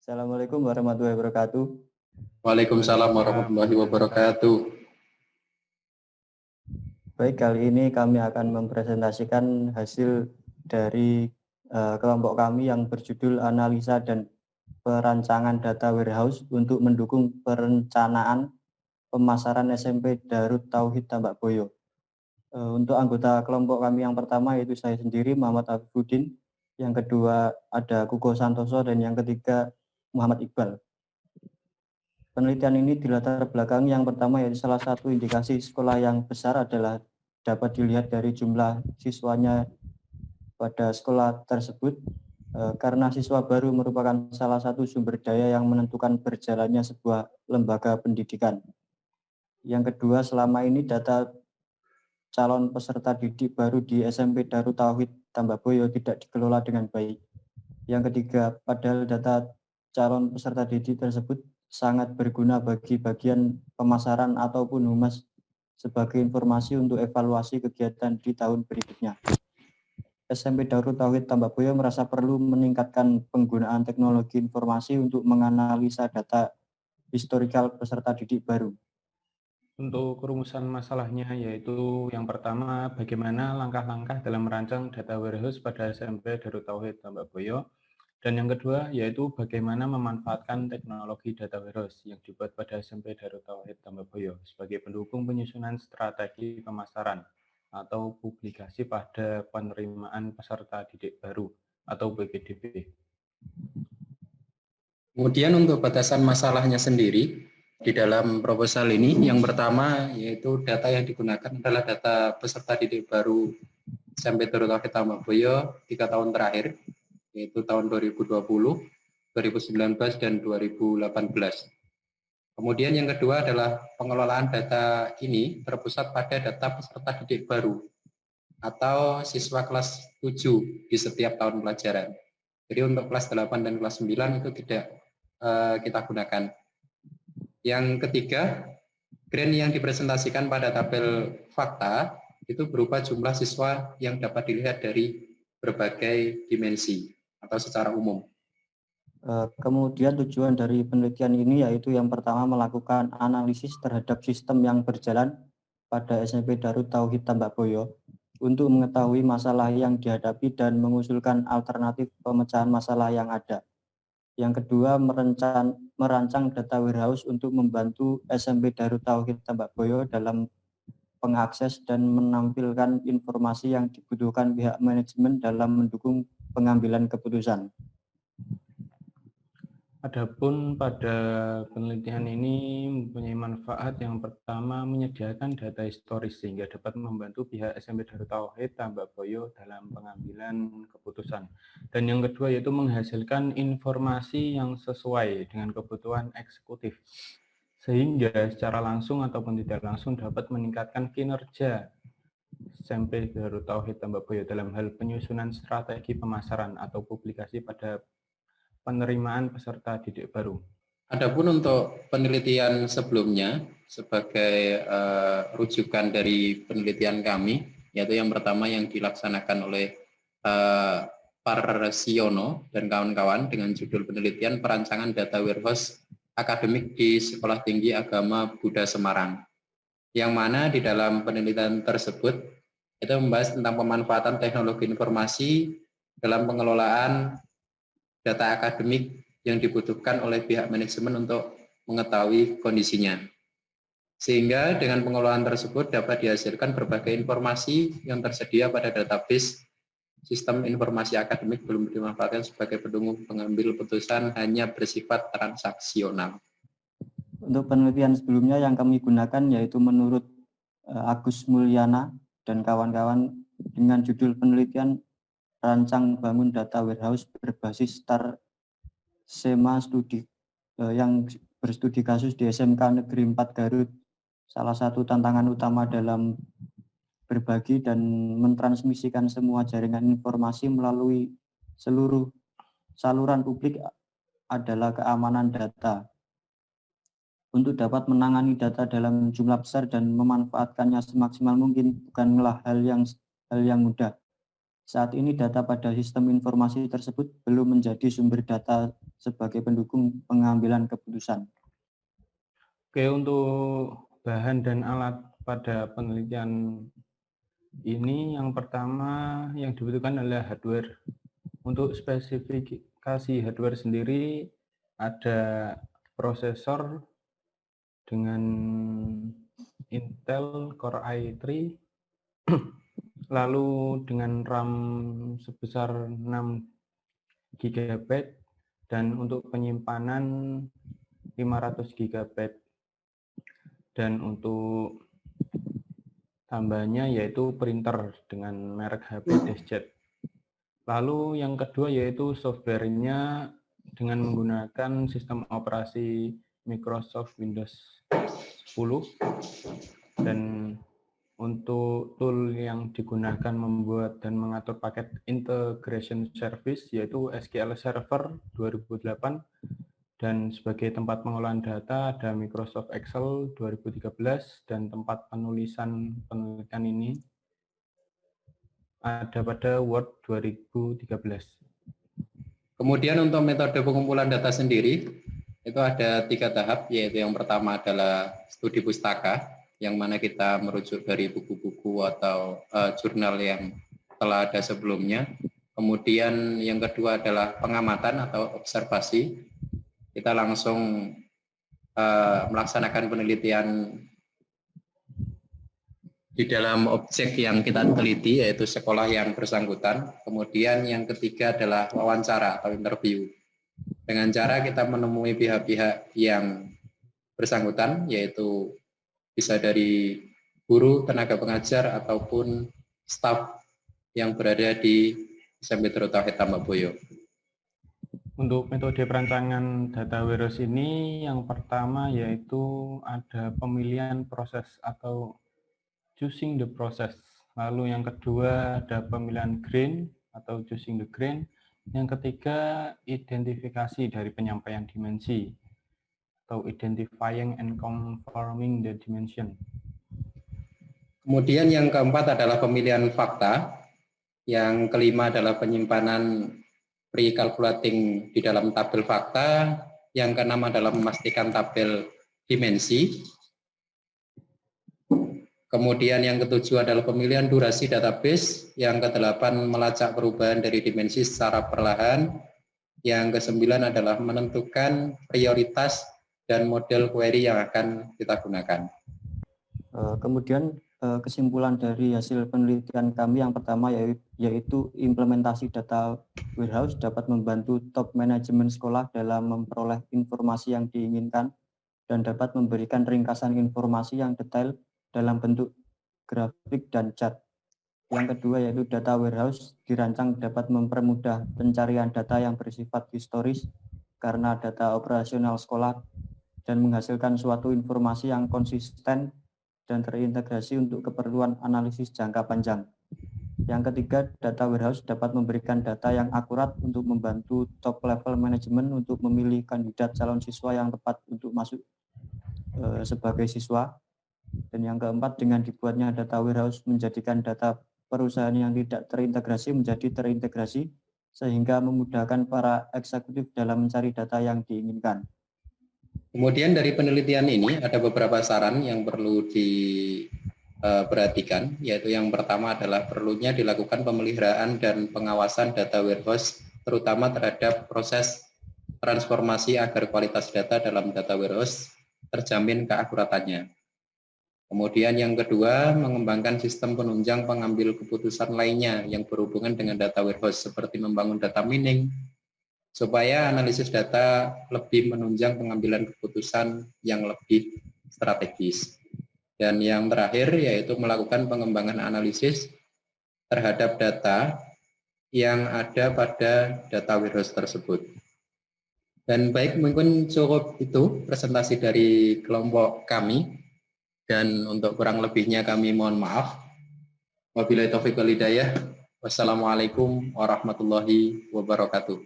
Assalamualaikum warahmatullahi wabarakatuh. Waalaikumsalam warahmatullahi wabarakatuh. Baik, kali ini kami akan mempresentasikan hasil dari kelompok kami yang berjudul Analisa dan Perancangan Data Warehouse untuk mendukung perencanaan pemasaran SMP Darut Tauhid Tambak Boyo. Untuk anggota kelompok kami yang pertama yaitu saya sendiri, Muhammad Afifuddin, yang kedua ada Kuko Santoso, dan yang ketiga Muhammad Iqbal. Penelitian ini dilatar belakangi yang pertama yaitu salah satu indikasi sekolah yang besar adalah dapat dilihat dari jumlah siswanya pada sekolah tersebut, karena siswa baru merupakan salah satu sumber daya yang menentukan berjalannya sebuah lembaga pendidikan. Yang kedua, selama ini data calon peserta didik baru di SMP Darut Tauhid Tambak Boyo tidak dikelola dengan baik. Yang ketiga, padahal data calon peserta didik tersebut sangat berguna bagi bagian pemasaran ataupun humas sebagai informasi untuk evaluasi kegiatan di tahun berikutnya. SMP Darut Tauhid Tambak Boyo merasa perlu meningkatkan penggunaan teknologi informasi untuk menganalisa data historikal peserta didik baru. Untuk rumusan masalahnya yaitu yang pertama, bagaimana langkah-langkah dalam merancang data warehouse pada SMP Darut Tauhid Tambak Boyo. Dan yang kedua yaitu bagaimana memanfaatkan teknologi data warehouse yang dibuat pada SMP Darut Tauhid Tambak Boyo sebagai pendukung penyusunan strategi pemasaran atau publikasi pada penerimaan peserta didik baru atau PPDB. Kemudian untuk batasan masalahnya sendiri di dalam proposal ini, yang pertama yaitu data yang digunakan adalah data peserta didik baru SMP Darut Tauhid Tambak Boyo 3 tahun terakhir, yaitu tahun 2020, 2019, dan 2018. Kemudian yang kedua adalah pengelolaan data ini terpusat pada data peserta didik baru atau siswa kelas 7 di setiap tahun pelajaran. Jadi untuk kelas 8 dan kelas 9 itu tidak kita gunakan. Yang ketiga, grade yang dipresentasikan pada tabel fakta itu berupa jumlah siswa yang dapat dilihat dari berbagai dimensi atau secara umum. Kemudian tujuan dari penelitian ini yaitu yang pertama melakukan analisis terhadap sistem yang berjalan pada SMP Darut Tauhid Tambak Boyo untuk mengetahui masalah yang dihadapi dan mengusulkan alternatif pemecahan masalah yang ada. Yang kedua, merancang data warehouse untuk membantu SMP Darut Tauhid Tambak Boyo dalam pengakses dan menampilkan informasi yang dibutuhkan pihak manajemen dalam mendukung pengambilan keputusan. Adapun pada penelitian ini mempunyai manfaat yang pertama menyediakan data historis sehingga dapat membantu pihak SMP Darut Tauhid Tambak Boyo dalam pengambilan keputusan. Dan yang kedua yaitu menghasilkan informasi yang sesuai dengan kebutuhan eksekutif sehingga secara langsung ataupun tidak langsung dapat meningkatkan kinerja SMP Darut Tauhid Tambak Boyo dalam hal penyusunan strategi pemasaran atau publikasi pada penerimaan peserta didik baru. Adapun untuk penelitian sebelumnya sebagai rujukan dari penelitian kami, yaitu yang pertama yang dilaksanakan oleh Parsiono dan kawan-kawan dengan judul penelitian perancangan data warehouse akademik di Sekolah Tinggi Agama Buddha Semarang, yang mana di dalam penelitian tersebut itu membahas tentang pemanfaatan teknologi informasi dalam pengelolaan data akademik yang dibutuhkan oleh pihak manajemen untuk mengetahui kondisinya. Sehingga dengan pengelolaan tersebut dapat dihasilkan berbagai informasi yang tersedia pada database sistem informasi akademik belum dimanfaatkan sebagai pendukung pengambil keputusan, hanya bersifat transaksional. Untuk penelitian sebelumnya yang kami gunakan yaitu menurut Agus Mulyana dan kawan-kawan dengan judul penelitian rancang bangun data warehouse berbasis STAR SEMA studi yang berstudi kasus di SMK Negeri 4 Garut. Salah satu tantangan utama dalam berbagi dan mentransmisikan semua jaringan informasi melalui seluruh saluran publik adalah keamanan data. Untuk dapat menangani data dalam jumlah besar dan memanfaatkannya semaksimal mungkin bukanlah hal yang mudah. Saat ini data pada sistem informasi tersebut belum menjadi sumber data sebagai pendukung pengambilan keputusan. Oke, untuk bahan dan alat pada penelitian ini yang pertama yang dibutuhkan adalah hardware. Untuk spesifikasi hardware sendiri ada prosesor dengan Intel Core i3, lalu dengan RAM sebesar 6 GB dan untuk penyimpanan 500 GB. Dan untuk tambahannya yaitu printer dengan merek HP DeskJet. Lalu yang kedua yaitu softwarenya dengan menggunakan sistem operasi Microsoft Windows 10. Dan untuk tool yang digunakan membuat dan mengatur paket integration service yaitu SQL Server 2008. Dan sebagai tempat pengolahan data ada Microsoft Excel 2013 dan tempat penulisan penelitian ini ada pada Word 2013. Kemudian untuk metode pengumpulan data sendiri itu ada 3 tahap, yaitu yang pertama adalah studi pustaka, yang mana kita merujuk dari buku-buku atau jurnal yang telah ada sebelumnya. Kemudian yang kedua adalah pengamatan atau observasi. Kita langsung melaksanakan penelitian di dalam objek yang kita teliti, yaitu sekolah yang bersangkutan. Kemudian yang ketiga adalah wawancara atau interview. Dengan cara kita menemui pihak-pihak yang bersangkutan, yaitu bisa dari guru, tenaga pengajar, ataupun staf yang berada di SMP Darut Tauhid Tambak Boyo. Untuk metode perancangan data warehouse ini yang pertama yaitu ada pemilihan proses atau choosing the process. Lalu yang kedua ada pemilihan grain atau choosing the grain. Yang ketiga identifikasi dari penyampaian dimensi atau identifying and confirming the dimension. Kemudian yang keempat adalah pemilihan fakta. Yang kelima adalah penyimpanan pre-calculating di dalam tabel fakta. Yang keenam adalah memastikan tabel dimensi. Kemudian yang ketujuh adalah pemilihan durasi database. Yang kedelapan melacak perubahan dari dimensi secara perlahan. Yang kesembilan adalah menentukan prioritas dan model query yang akan kita gunakan. Kemudian kesimpulan dari hasil penelitian kami yang pertama yaitu implementasi data warehouse dapat membantu top manajemen sekolah dalam memperoleh informasi yang diinginkan dan dapat memberikan ringkasan informasi yang detail dalam bentuk grafik dan chart. Yang kedua yaitu data warehouse dirancang dapat mempermudah pencarian data yang bersifat historis karena data operasional sekolah dan menghasilkan suatu informasi yang konsisten dan terintegrasi untuk keperluan analisis jangka panjang. Yang ketiga, data warehouse dapat memberikan data yang akurat untuk membantu top level manajemen untuk memilih kandidat calon siswa yang tepat untuk masuk sebagai siswa. Dan yang keempat, dengan dibuatnya data warehouse menjadikan data perusahaan yang tidak terintegrasi menjadi terintegrasi sehingga memudahkan para eksekutif dalam mencari data yang diinginkan. Kemudian dari penelitian ini ada beberapa saran yang perlu diperhatikan, yaitu yang pertama adalah perlunya dilakukan pemeliharaan dan pengawasan data warehouse, terutama terhadap proses transformasi agar kualitas data dalam data warehouse terjamin keakuratannya. Kemudian yang kedua, mengembangkan sistem penunjang pengambil keputusan lainnya yang berhubungan dengan data warehouse, seperti membangun data mining, supaya analisis data lebih menunjang pengambilan keputusan yang lebih strategis. Dan yang terakhir yaitu melakukan pengembangan analisis terhadap data yang ada pada data warehouse tersebut. Dan baik, mungkin cukup itu presentasi dari kelompok kami, dan untuk kurang lebihnya kami mohon maaf. Wabillahi taufiq wal hidayah. Wassalamualaikum warahmatullahi wabarakatuh.